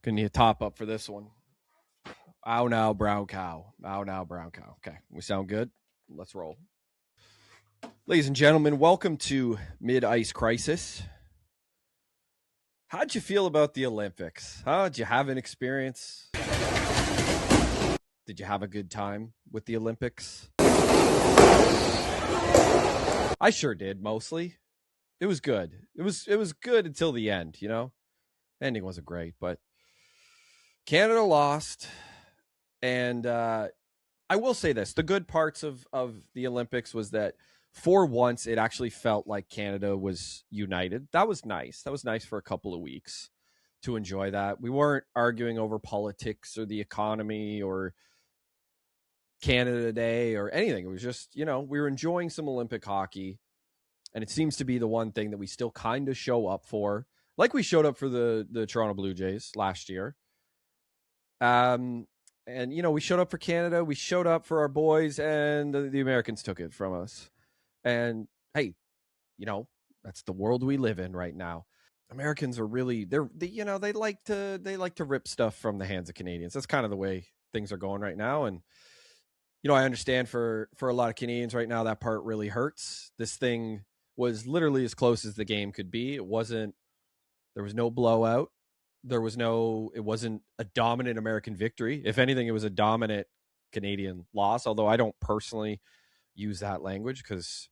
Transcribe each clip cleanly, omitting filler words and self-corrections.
Gonna need a top up for this one. Ow now, brown cow. Ow now, brown cow. Okay, we sound good. Let's roll. Ladies and gentlemen, welcome to Mid-Ice Crisis. How'd you feel about the Olympics? Did you have an experience? Did you have a good time with the Olympics? I sure did, mostly. It was good. It was good until the end, you know? Ending wasn't great, but Canada lost. And I will say this. The good parts of the Olympics was that for once, it actually felt like Canada was united. That was nice. That was nice for a couple of weeks to enjoy that. We weren't arguing over politics or the economy or Canada Day or anything. It was just, we were enjoying some Olympic hockey. And it seems to be the one thing that we still kind of show up for, like we showed up for the Toronto Blue Jays last year. And, we showed up for Canada. We showed up for our boys, and the Americans took it from us. And, hey, that's the world we live in right now. Americans are really, they like to rip stuff from the hands of Canadians. That's kind of the way things are going right now. And, I understand for a lot of Canadians right now, that part really hurts. This thing was literally as close as the game could be. There was no blowout. It wasn't a dominant American victory. If anything, it was a dominant Canadian loss, although I don't personally use that language because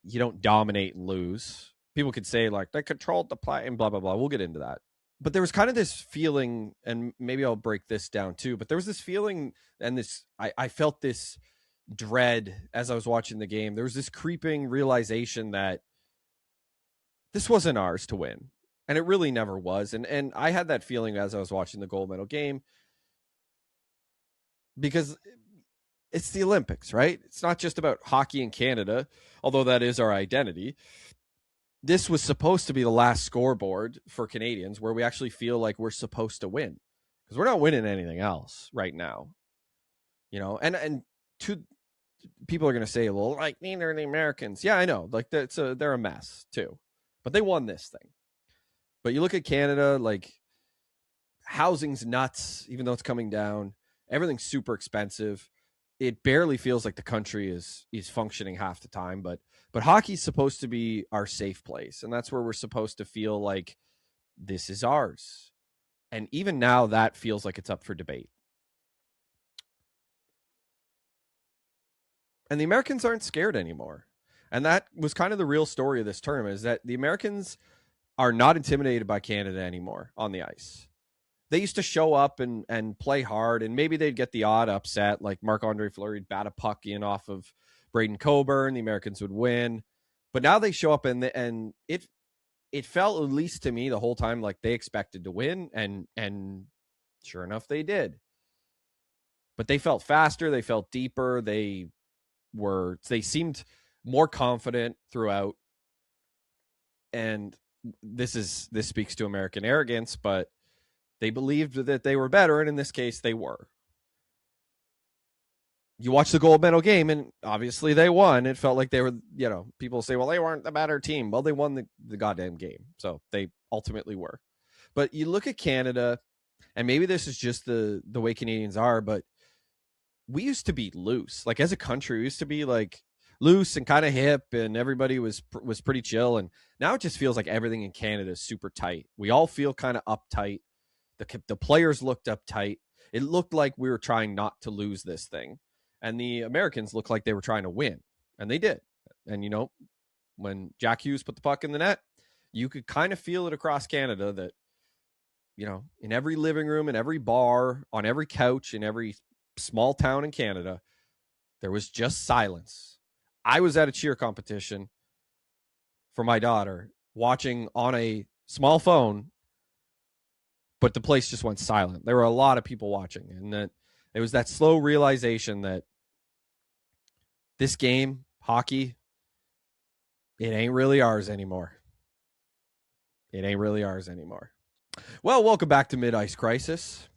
you don't dominate and lose. People could say like they controlled the play and blah, blah, blah. We'll get into that. But there was kind of this feeling, and maybe I'll break this down too, but there was this feeling and I felt this dread as I was watching the game. There was this creeping realization that this wasn't ours to win. And it really never was. And I had that feeling as I was watching the gold medal game because it's the Olympics, right? It's not just about hockey in Canada, although that is our identity. This was supposed to be the last scoreboard for Canadians where we actually feel like we're supposed to win because we're not winning anything else right now. And two people are going to say, well, like neither are the Americans. Yeah, I know. Like they're a mess too, but they won this thing. But you look at Canada, like housing's nuts, even though it's coming down. Everything's super expensive. It barely feels like the country is functioning half the time. But hockey's supposed to be our safe place. And that's where we're supposed to feel like this is ours. And even now that feels like it's up for debate. And the Americans aren't scared anymore. And that was kind of the real story of this tournament, is that the Americans are not intimidated by Canada anymore on the ice. They used to show up and play hard, and maybe they'd get the odd upset, like Marc-Andre Fleury'd bat a puck in off of Braden Coburn. The Americans would win. But now they show up, and it felt, at least to me, the whole time like they expected to win, and sure enough, they did. But they felt faster. They felt deeper. They seemed more confident throughout. And this speaks to American arrogance, but they believed that they were better, and in this case, they were. You watch the gold medal game, and obviously they won. It felt like they were, people say, well, they weren't the better team. Well, they won the goddamn game, so they ultimately were. But you look at Canada, and maybe this is just the way Canadians are, but we used to be loose. Like, as a country, we used to be, like, loose and kind of hip, and everybody was pretty chill. And now it just feels like everything in Canada is super tight. We all feel kind of uptight. The players looked uptight. It looked like we were trying not to lose this thing. And the Americans looked like they were trying to win. And they did. And, when Jack Hughes put the puck in the net, you could kind of feel it across Canada that, in every living room, in every bar, on every couch, in every small town in Canada, there was just silence. I was at a cheer competition for my daughter, watching on a small phone, but the place just went silent. There were a lot of people watching, and that it was that slow realization that this game, hockey, it ain't really ours anymore. It ain't really ours anymore. Well, welcome back to Mid-Ice Crisis,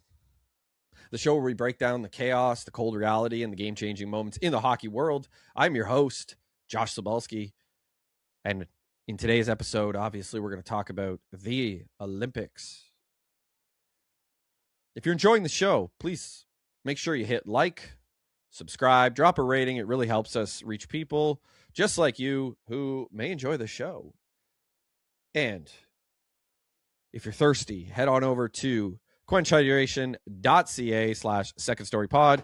the show where we break down the chaos, the cold reality, and the game-changing moments in the hockey world. I'm your host, Josh Cybulski, and in today's episode, obviously, we're going to talk about the Olympics. If you're enjoying the show, please make sure you hit like, subscribe, drop a rating. It really helps us reach people just like you who may enjoy the show. And if you're thirsty, head on over to quenchhydration.ca/second story pod.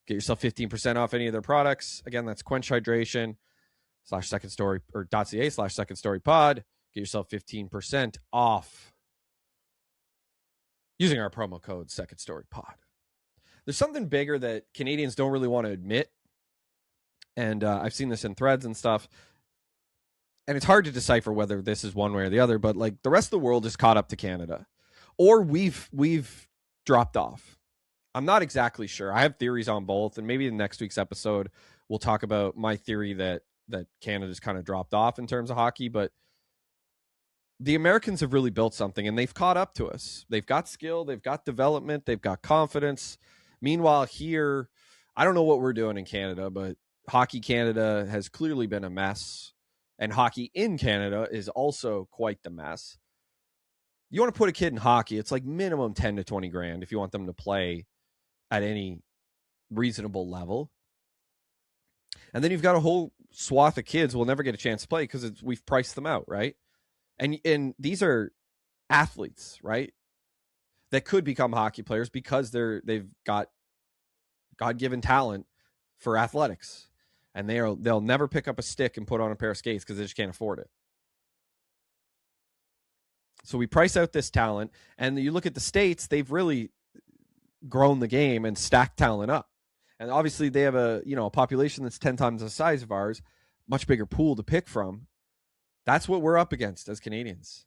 Get yourself 15% off any of their products. Again, that's quenchhydration/second story or .ca/second story pod. Get yourself 15% off using our promo code second story pod. There's something bigger that Canadians don't really want to admit. And I've seen this in threads and stuff. And it's hard to decipher whether this is one way or the other, but like the rest of the world is caught up to Canada, or we've dropped off. I'm not exactly sure. I have theories on both, and maybe in next week's episode we'll talk about my theory that Canada's kind of dropped off in terms of hockey, but the Americans have really built something, and they've caught up to us. They've got skill, they've got development, they've got confidence. Meanwhile, here, I don't know what we're doing in Canada, but Hockey Canada has clearly been a mess. And hockey in Canada is also quite the mess. You want to put a kid in hockey, it's like minimum 10 to 20 grand if you want them to play at any reasonable level. And then you've got a whole swath of kids who will never get a chance to play because we've priced them out, right? And these are athletes, right? That could become hockey players because they've got God-given talent for athletics. And they'll never pick up a stick and put on a pair of skates because they just can't afford it. So we price out this talent, and you look at the States, they've really grown the game and stacked talent up. And obviously they have a population that's 10 times the size of ours, much bigger pool to pick from. That's what we're up against as Canadians.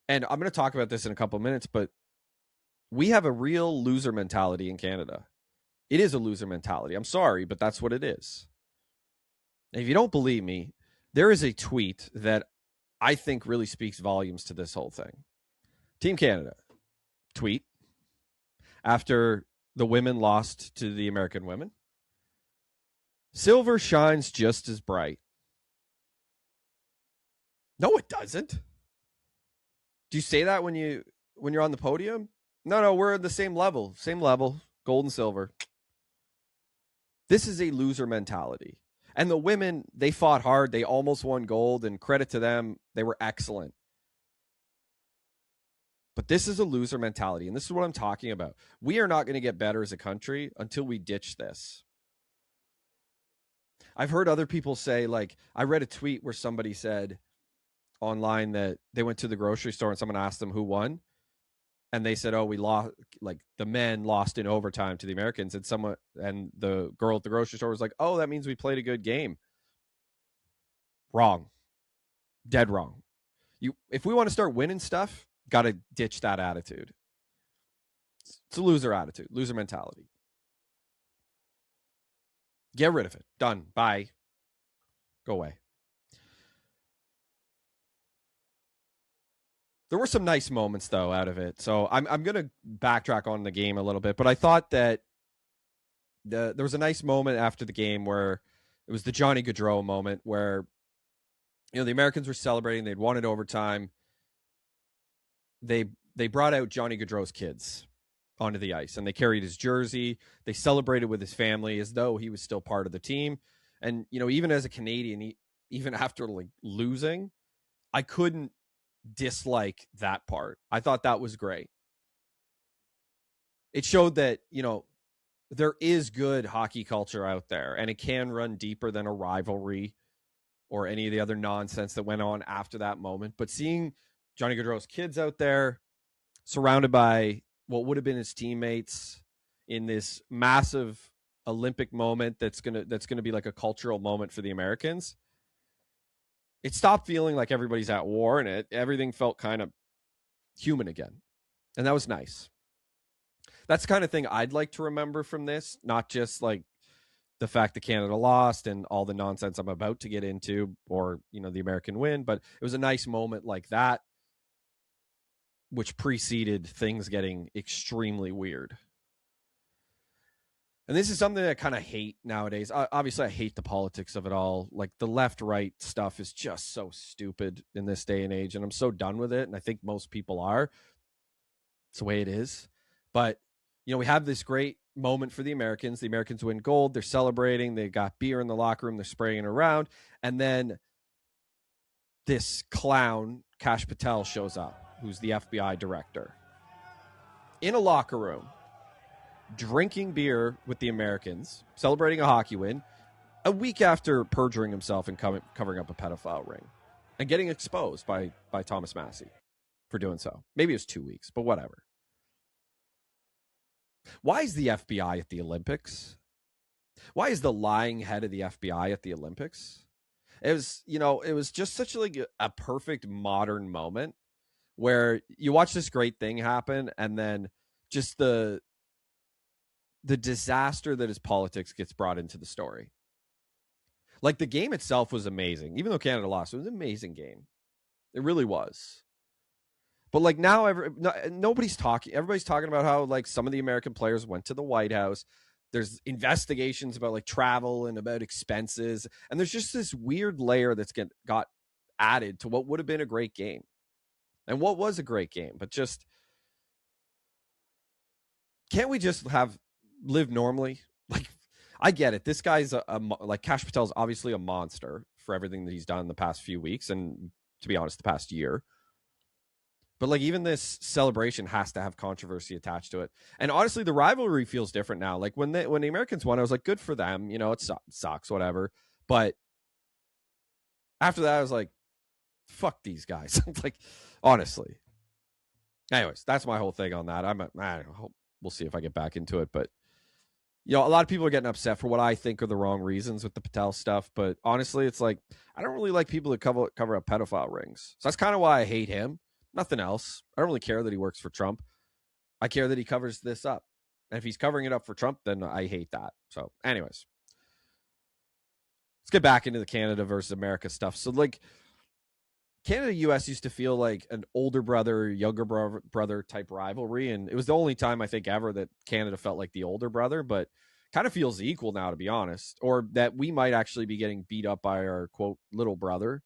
And I'm going to talk about this in a couple of minutes, but we have a real loser mentality in Canada. It is a loser mentality. I'm sorry, but that's what it is. And if you don't believe me, there is a tweet that I think really speaks volumes to this whole thing. Team Canada tweet after the women lost to the American women. Silver shines just as bright. No, it doesn't. Do you say that when you're on the podium? No, we're at the same level. Gold and silver. This is a loser mentality. And the women, they fought hard. They almost won gold, and credit to them. They were excellent. But this is a loser mentality, and this is what I'm talking about. We are not going to get better as a country until we ditch this. I've heard other people say, like, I read a tweet where somebody said online that they went to the grocery store and someone asked them who won. And they said, oh, we lost, like the men lost in overtime to the Americans. And the girl at the grocery store was like, oh, that means we played a good game. Wrong. Dead wrong. If we want to start winning stuff, got to ditch that attitude. It's a loser attitude, loser mentality. Get rid of it. Done. Bye. Go away. There were some nice moments, though, out of it. So I'm going to backtrack on the game a little bit. But I thought that there was a nice moment after the game where it was the Johnny Gaudreau moment where, the Americans were celebrating. They'd wanted overtime. They brought out Johnny Gaudreau's kids onto the ice, and they carried his jersey. They celebrated with his family as though he was still part of the team. And, even as a Canadian, even after like losing, I couldn't dislike that part. I thought that was great. It showed that, there is good hockey culture out there, and it can run deeper than a rivalry or any of the other nonsense that went on after that moment. But seeing Johnny Gaudreau's kids out there surrounded by what would have been his teammates in this massive Olympic moment that's gonna be like a cultural moment for the Americans, it stopped feeling like everybody's at war, and everything felt kind of human again. And that was nice. That's the kind of thing I'd like to remember from this, not just like the fact that Canada lost and all the nonsense I'm about to get into, or, the American win, but it was a nice moment like that, which preceded things getting extremely weird. And this is something that I kind of hate nowadays. Obviously, I hate the politics of it all. Like, the left-right stuff is just so stupid in this day and age, and I'm so done with it, and I think most people are. It's the way it is. But, we have this great moment for the Americans. The Americans win gold. They're celebrating. They got beer in the locker room. They're spraying it around. And then this clown, Kash Patel, shows up, who's the FBI director, in a locker room, drinking beer with the Americans, celebrating a hockey win, a week after perjuring himself and covering up a pedophile ring and getting exposed by Thomas Massey for doing so. Maybe it was 2 weeks, but whatever. Why is the FBI at the Olympics? Why is the lying head of the FBI at the Olympics? It was just such a perfect modern moment where you watch this great thing happen, and then just the disaster that is politics gets brought into the story. Like, the game itself was amazing. Even though Canada lost, it was an amazing game. It really was. But like now, nobody's talking. Everybody's talking about how like some of the American players went to the White House. There's investigations about like travel and about expenses. And there's just this weird layer that's got added to what would have been a great game. And what was a great game. But just, can't we just live normally? Like, I get it. This guy's like Kash Patel's obviously a monster for everything that he's done in the past few weeks. And to be honest, the past year. But like, even this celebration has to have controversy attached to it. And honestly, the rivalry feels different now. Like when the Americans won, I was like, good for them. It sucks, whatever. But after that, I was like, fuck these guys. Like, honestly. Anyways, that's my whole thing on that. I don't know. We'll see if I get back into it. But, a lot of people are getting upset for what I think are the wrong reasons with the Patel stuff. But honestly, it's like, I don't really like people that cover up pedophile rings. So that's kind of why I hate him. Nothing else. I don't really care that he works for Trump. I care that he covers this up. And if he's covering it up for Trump, then I hate that. So anyways, let's get back into the Canada versus America stuff. So like, Canada-US used to feel like an older brother, younger brother type rivalry. And it was the only time I think ever that Canada felt like the older brother, but kind of feels equal now, to be honest. Or that we might actually be getting beat up by our, quote, little brother.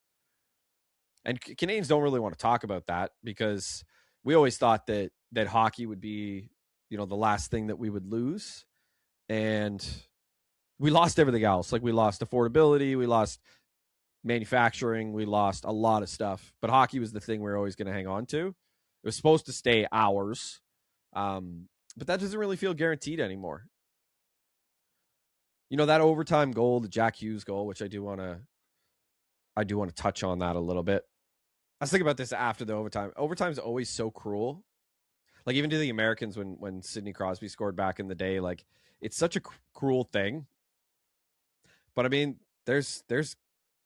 And Canadians don't really want to talk about that because we always thought that hockey would be, the last thing that we would lose. And we lost everything else. Like, we lost affordability, we lost manufacturing, we lost a lot of stuff. But hockey was the thing we were always going to hang on to. It was supposed to stay ours. But that doesn't really feel guaranteed anymore. That overtime goal, the Jack Hughes goal, which I do want to touch on that a little bit. I was thinking about this after the overtime. Overtime's always so cruel. Like, even to the Americans, when Sidney Crosby scored back in the day, like, it's such a cruel thing. But I mean, there's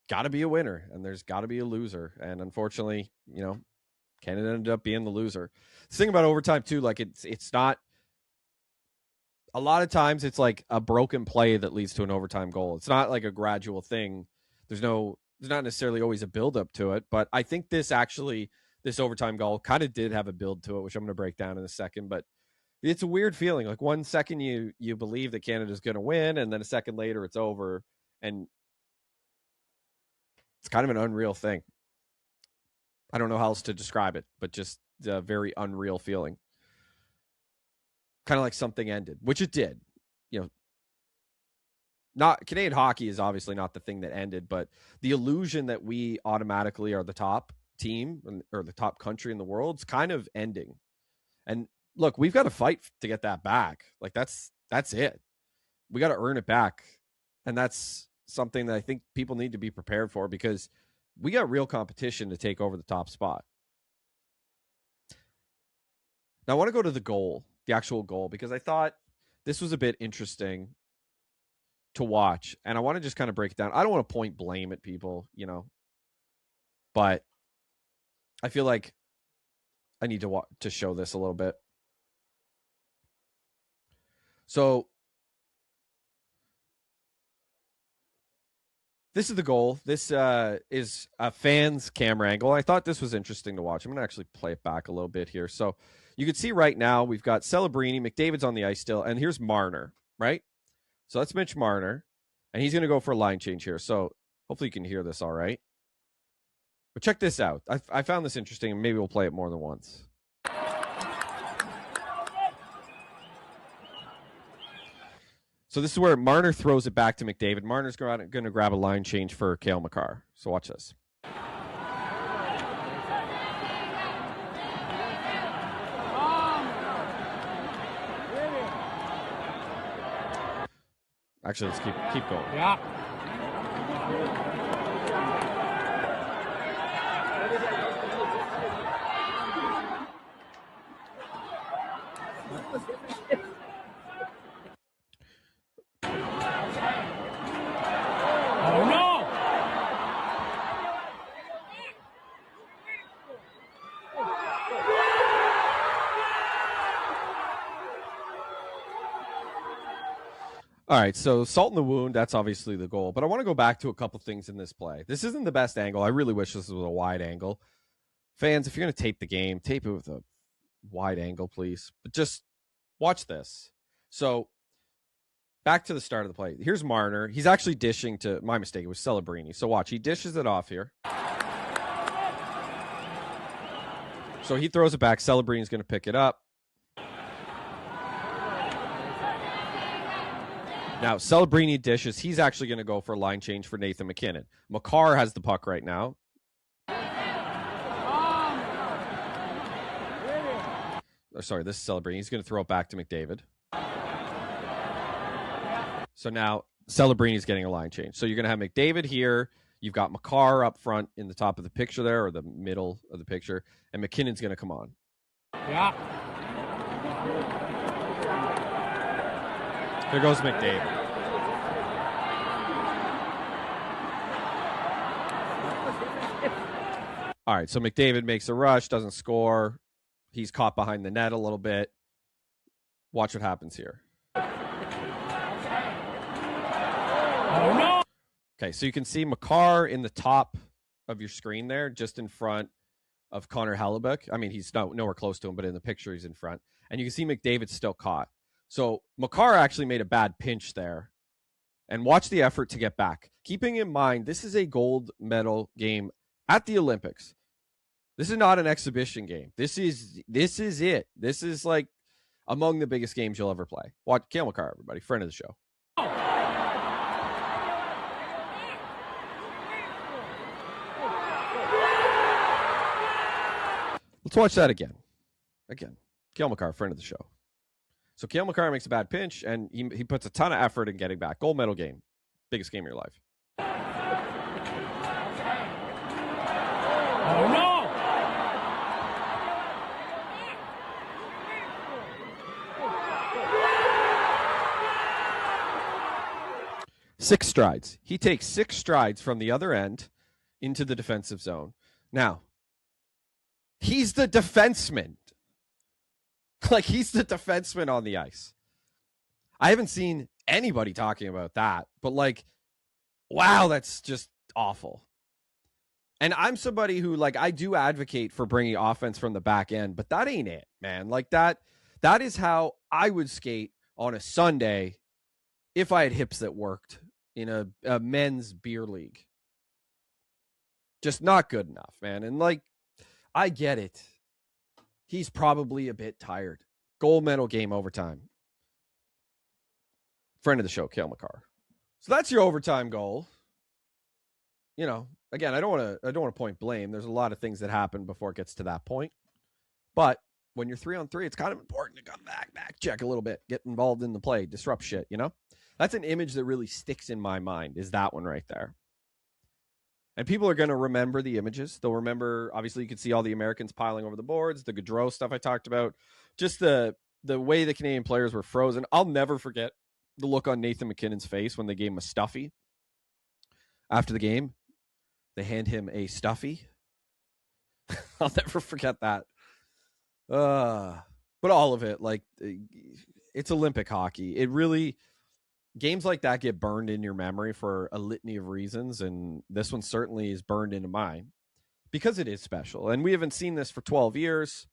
got to be a winner and there's got to be a loser. And unfortunately, Canada ended up being the loser. The thing about overtime too, like it's not. A lot of times, it's like a broken play that leads to an overtime goal. It's not like a gradual thing. There's not necessarily always a build up to it, but I think this overtime goal kind of did have a build to it, which I'm going to break down in a second. But it's a weird feeling. Like, 1 second you believe that Canada's going to win, and then a second later it's over, and it's kind of an unreal thing. I don't know how else to describe it, but just a very unreal feeling. Kind of like something ended, which it did. Not Canadian hockey is obviously not the thing that ended, but the illusion that we automatically are the top team or the top country in the world is kind of ending. And look, we've got to fight to get that back. Like, that's it. We got to earn it back. And that's something that I think people need to be prepared for, because we got real competition to take over the top spot. Now I want to go to the actual goal, because I thought this was a bit interesting to watch, and I want to just kind of break it down. I don't want to point blame at people, but I feel like I need to show this a little bit. So this is the goal. This is a fan's camera angle. I thought this was interesting to watch. I'm going to actually play it back a little bit here. So you can see right now we've got Celebrini, McDavid's on the ice still, and here's Marner, right? So that's Mitch Marner, and he's going to go for a line change here. So hopefully you can hear this all right. But check this out. I found this interesting, and maybe we'll play it more than once. So this is where Marner throws it back to McDavid. Marner's going to grab a line change for Cale Makar. So watch this. Actually, let's keep going. Yeah. Oh no! All right, so salt in the wound, that's obviously the goal. But I want to go back to a couple things in this play. This isn't the best angle. I really wish this was a wide angle. Fans, if you're going to tape the game, tape it with a wide angle, please. But just watch this. So back to the start of the play. Here's Marner. He's actually dishing to, my mistake, it was Celebrini. So watch, he dishes it off here. So he throws it back. Celebrini's going to pick it up. Now, Celebrini dishes. He's actually going to go for a line change for Nathan MacKinnon. Makar has the puck right now. Sorry, this is Celebrini. He's going to throw it back to McDavid. So now Celebrini's getting a line change. So you're going to have McDavid here. You've got Makar up front in the top of the picture there, or the middle of the picture. And McKinnon's going to come on. Yeah. There goes McDavid. All right, so McDavid makes a rush, doesn't score. He's caught behind the net a little bit. Watch what happens here. Oh no! Okay, so you can see Makar in the top of your screen there, just in front of Connor Hellebuyck. I mean, he's nowhere close to him, but in the picture he's in front. And you can see McDavid still caught. So Makar actually made a bad pinch there. And watch the effort to get back. Keeping in mind, this is a gold medal game at the Olympics. This is not an exhibition game. This is it. This is like among the biggest games you'll ever play. Watch Cale Makar, everybody, friend of the show. Let's watch that again. Cale Makar, friend of the show. So Cale Makar makes a bad pinch, and he puts a ton of effort in getting back. Gold medal game. Biggest game of your life. Oh no! 6 strides. He takes 6 strides from the other end into the defensive zone. Now, he's the defenseman. Like, he's the defenseman on the ice. I haven't seen anybody talking about that, but like, wow, that's just awful. And I'm somebody who, like, I do advocate for bringing offense from the back end, but that ain't it, man. Like, that is how I would skate on a Sunday if I had hips that worked in a men's beer league. Just not good enough, man. And, like, I get it. He's probably a bit tired. Gold medal game overtime. Friend of the show, Cale Makar. So that's your overtime goal. You know, again, I don't want to point blame. There's a lot of things that happen before it gets to that point. But when you're 3-on-3, it's kind of important to come back check a little bit, get involved in the play, disrupt shit, you know? That's an image that really sticks in my mind, is that one right there. And people are going to remember the images. They'll remember, obviously, you can see all the Americans piling over the boards, the Gaudreau stuff I talked about, just the way the Canadian players were frozen. I'll never forget the look on Nathan MacKinnon's face when they gave him a stuffy after the game. They hand him a stuffy. I'll never forget that. But all of it, like, it's Olympic hockey. It really, games like that get burned in your memory for a litany of reasons, and this one certainly is burned into mine because it is special. And we haven't seen this for 12 years.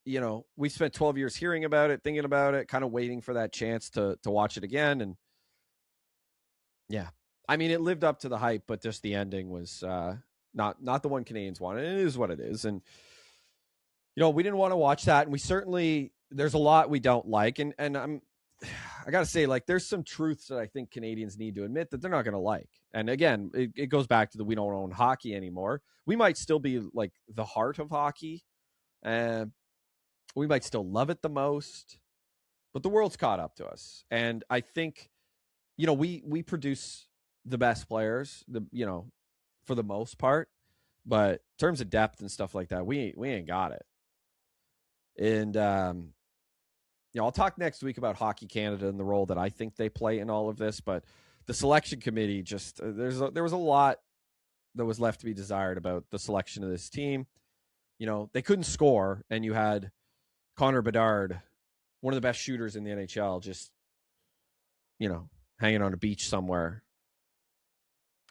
You know, we spent 12 years hearing about it, thinking about it, kind of waiting for that chance to watch it again. And yeah, I mean, it lived up to the hype, but just the ending was not the one Canadians wanted. It is what it is. And, you know, we didn't want to watch that. And we certainly, there's a lot we don't like. And I got to say, like, there's some truths that I think Canadians need to admit that they're not going to like. And again, it goes back to the we don't own hockey anymore. We might still be like the heart of hockey, and we might still love it the most, but the world's caught up to us. And I think, we produce the best players, for the most part, but in terms of depth and stuff like that, we ain't got it. And I'll talk next week about Hockey Canada and the role that I think they play in all of this. But the selection committee, just there was a lot that was left to be desired about the selection of this team. They couldn't score, and you had Connor Bedard, one of the best shooters in the NHL, just hanging on a beach somewhere.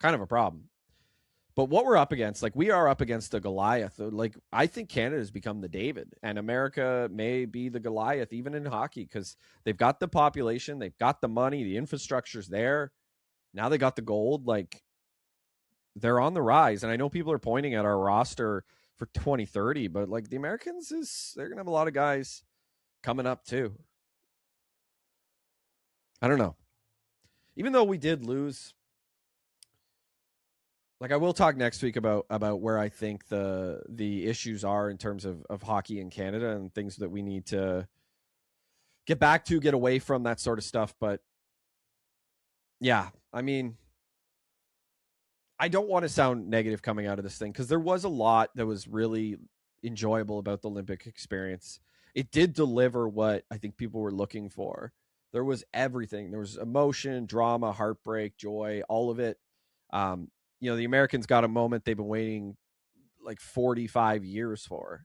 Kind of a problem. But what we're up against, like, we are up against a Goliath. Like, I think Canada has become the David, and America may be the Goliath even in hockey, because they've got the population, they've got the money, the infrastructure's there. Now they got the gold. Like, they're on the rise. And I know people are pointing at our roster for 2030, but like, the Americans, they're going to have a lot of guys coming up too. I don't know. Even though we did lose, like, I will talk next week about where I think the issues are in terms of hockey in Canada and things that we need to get back to, get away from, that sort of stuff. But yeah, I mean, I don't want to sound negative coming out of this thing, because there was a lot that was really enjoyable about the Olympic experience. It did deliver what I think people were looking for. There was everything. There was emotion, drama, heartbreak, joy, all of it. The Americans got a moment they've been waiting like 45 years for.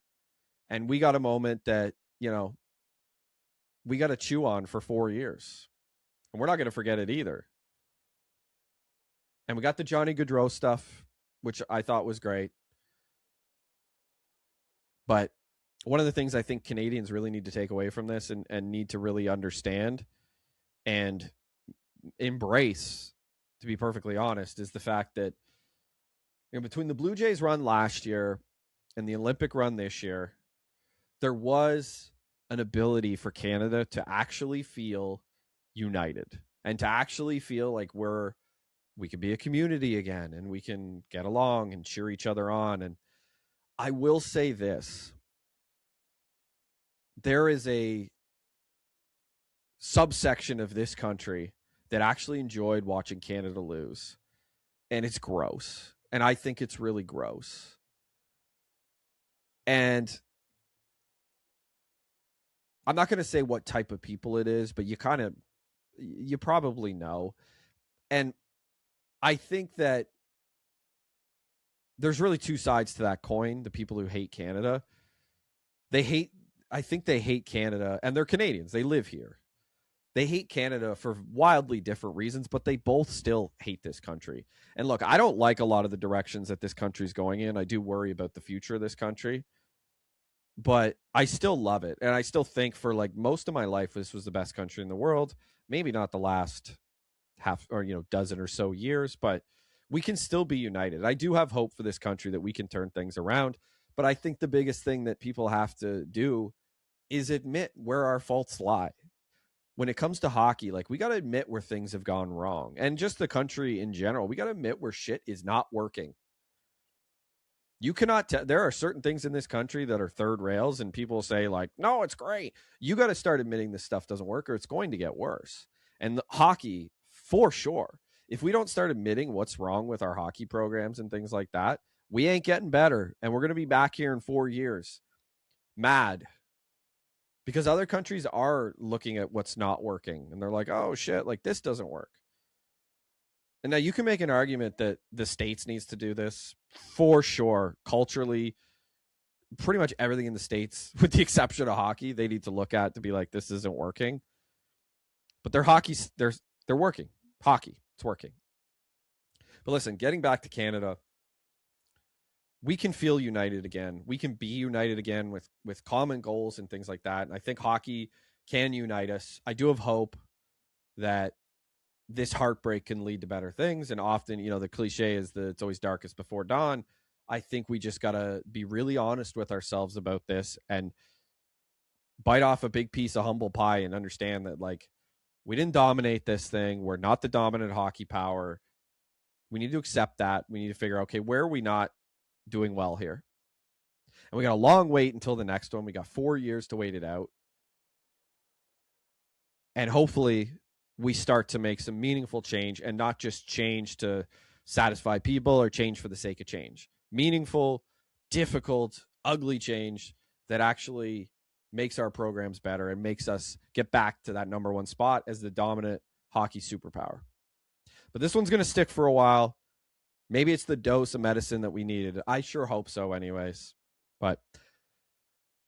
And we got a moment that, we got to chew on for 4 years. And we're not going to forget it either. And we got the Johnny Gaudreau stuff, which I thought was great. But one of the things I think Canadians really need to take away from this and need to really understand and embrace, to be perfectly honest, is the fact that between the Blue Jays run last year and the Olympic run this year, there was an ability for Canada to actually feel united and to actually feel like we could be a community again, and we can get along and cheer each other on. And I will say this: there is a subsection of this country that actually enjoyed watching Canada lose, and it's gross. And I think it's really gross. And I'm not going to say what type of people it is, but you probably know. And I think that there's really two sides to that coin. The people who hate Canada, I think they hate Canada, and they're Canadians. They live here. They hate Canada for wildly different reasons, but they both still hate this country. And look, I don't like a lot of the directions that this country's going in. I do worry about the future of this country, but I still love it. And I still think for like most of my life, this was the best country in the world. Maybe not the last half or, dozen or so years, but we can still be united. I do have hope for this country that we can turn things around. But I think the biggest thing that people have to do is admit where our faults lie. When it comes to hockey, like, we got to admit where things have gone wrong. And just the country in general, we got to admit where shit is not working. You cannot there are certain things in this country that are third rails, and people say like, no, it's great. You got to start admitting this stuff doesn't work, or it's going to get worse. And the hockey, for sure, if we don't start admitting what's wrong with our hockey programs and things like that, we ain't getting better. And we're going to be back here in 4 years mad, because other countries are looking at what's not working and they're like, oh shit, like, this doesn't work. And now you can make an argument that the States needs to do this for sure. Culturally, pretty much everything in the States, with the exception of hockey, they need to look at to be like, this isn't working. But their hockey, they're working. Hockey, it's working. But listen, getting back to Canada, we can feel united again. We can be united again with common goals and things like that. And I think hockey can unite us. I do have hope that this heartbreak can lead to better things. And often, the cliche is that it's always darkest before dawn. I think we just got to be really honest with ourselves about this and bite off a big piece of humble pie and understand that, like, We didn't dominate this thing. We're not the dominant hockey power. We need to accept that. We need to figure out, okay, where are we not doing well here? And we got a long wait until the next one. We got 4 years to wait it out. And hopefully we start to make some meaningful change, and not just change to satisfy people or change for the sake of change. Meaningful, difficult, ugly change that actually makes our programs better and makes us get back to that number one spot as the dominant hockey superpower. But this one's going to stick for a while. Maybe it's the dose of medicine that we needed. I sure hope so anyways. But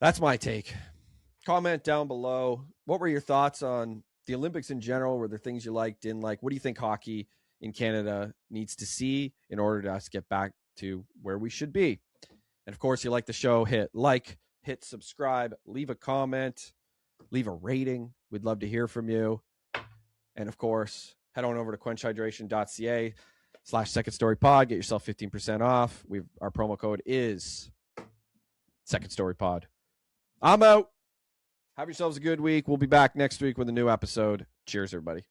that's my take. Comment down below. What were your thoughts on the Olympics in general? Were there things you liked, didn't like? What do you think hockey in Canada needs to see in order to us get back to where we should be? And of course, you like the show, hit like, hit subscribe, leave a comment, leave a rating. We'd love to hear from you. And of course, head on over to quenchhydration.ca/second story pod. Get yourself 15% off. Our promo code is second story pod. I'm out. Have yourselves a good week. We'll be back next week with a new episode. Cheers, everybody.